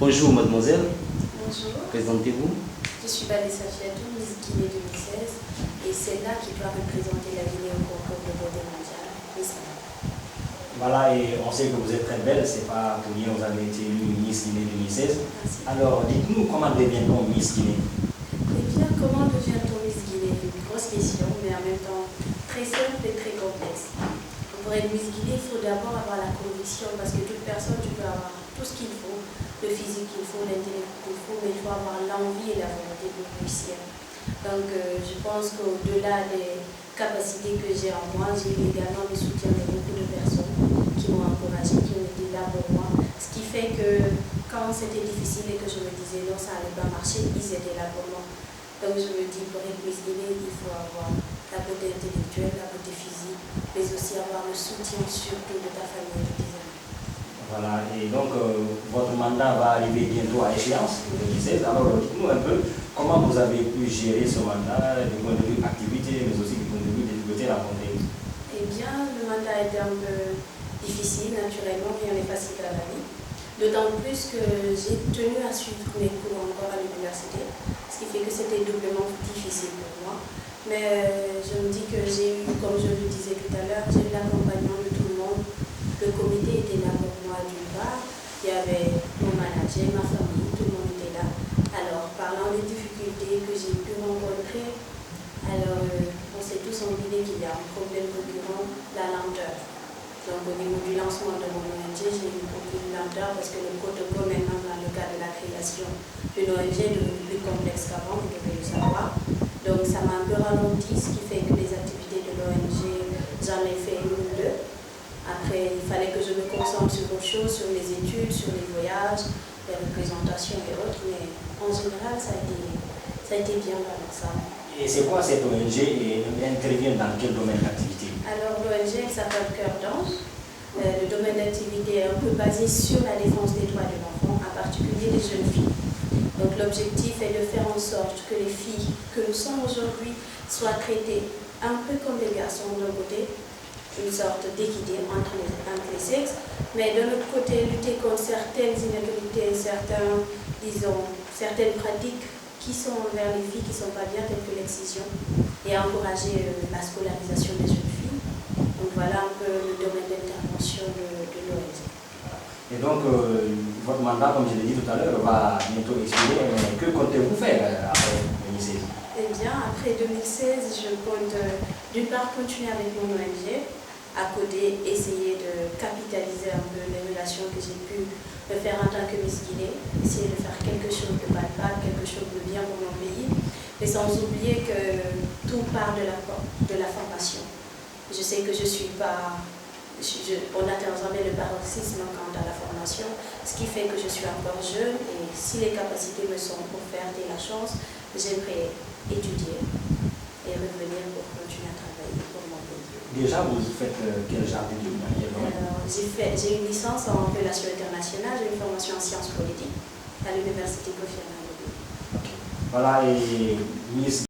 Bonjour mademoiselle, Bonjour, présentez-vous. je suis Vanessa Fiatou, Miss Guinée 2016 et c'est là qui doit représenter la Guinée au concours de beauté mondial, Miss Guinée. Voilà, et on sait que vous êtes très belle, c'est pas pour rien, vous avez été élue Miss Guinée 2016. Merci. Alors, dites-nous, comment devient-on Miss Guinée? Eh bien, comment devient-on Miss Guinée? Une grosse question, mais en même temps très simple et très complexe. Pour être Miss Guinée, il faut d'abord avoir la conviction, parce que toute personne, tu peux avoir tout ce qu'il faut, le physique qu'il faut, l'intellect qu'il faut, mais il faut avoir l'envie et la volonté de réussir. Donc, je pense qu'au-delà des capacités que j'ai en moi, j'ai eu également le soutien de beaucoup de personnes qui m'ont encouragée, qui ont été là pour moi. Ce qui fait que quand c'était difficile et que je me disais non, ça n'allait pas marcher, ils étaient là pour moi. Donc, je me dis, pour être Miss Guinée, il faut avoir la beauté intellectuelle, la beauté physique, mais aussi avoir le soutien surtout de ta famille et de tes amis. Voilà, et donc votre mandat va arriver bientôt à échéance, 2016. Alors, dites-nous un peu comment vous avez pu gérer ce mandat du point de vue activité, mais aussi du point de vue des difficultés rencontrées. Eh bien, le mandat a été un peu difficile, naturellement, rien n'est facile à la vie. D'autant plus que j'ai tenu à suivre mes cours encore à l'université, ce qui fait que c'était doublement difficile pour moi. Mais je me dis que j'ai eu, comme je le disais tout à l'heure, j'ai eu l'accompagnement de tout le monde. Le comité était là pour moi d'une part, il y avait mon manager, ma famille, tout le monde était là. Alors, parlant des difficultés que j'ai pu rencontrer, alors on sait tous en Guinée qu'il y a un problème récurrent, la lenteur. Donc au niveau du lancement de mon ONG, j'ai eu beaucoup de lenteur parce que le protocole maintenant dans le cadre de la création d'une ONG est devenu plus complexe qu'avant, vous devez le savoir. Donc ça m'a un peu ralenti, ce qui fait que les activités de l'ONG, j'en ai fait une ou deux. Après, il fallait que je me concentre sur autre chose, sur les études, sur les voyages, les représentations et autres, mais en général, ça a été bien dans ça. Et c'est quoi cette ONG et elle intervient dans quel domaine d'activité? Alors, l'ONG s'appelle Cœur d'Ange. Le domaine d'activité est un peu basé sur la défense des droits de l'enfant, en particulier des jeunes filles. Donc, l'objectif est de faire en sorte que les filles que nous sommes aujourd'hui soient traitées un peu comme les garçons d'un côté, une sorte d'équité entre les sexes, mais de l'autre côté, lutter contre certaines inégalités, certaines pratiques qui sont envers les filles qui ne sont pas bien, telles que l'excision, et encourager la scolarisation des jeunes filles. Donc voilà un peu le domaine d'intervention de l'ONG. Et donc, votre mandat, comme je l'ai dit tout à l'heure, va bientôt expirer. Mais que comptez-vous faire après 2016? Eh bien, après 2016, je compte d'une part continuer avec mon ONG, à côté essayer de capitaliser un peu les relations que j'ai pu faire en tant que Miss Guinée, essayer de faire quelque chose de palpable, quelque chose de bien pour mon pays, mais sans oublier que tout part de la formation. Je sais que je suis pas, on n'atteint jamais le paroxysme quant à la formation, ce qui fait que je suis encore jeune et si les capacités me sont offertes et la chance, j'aimerais étudier et revenir pour continuer à travailler pour mon pays. Déjà, vous faites quel genre d'études? J'ai une licence en relations internationales, j'ai une formation en sciences politiques à l'université Kofi Annan. Voilà, et Miss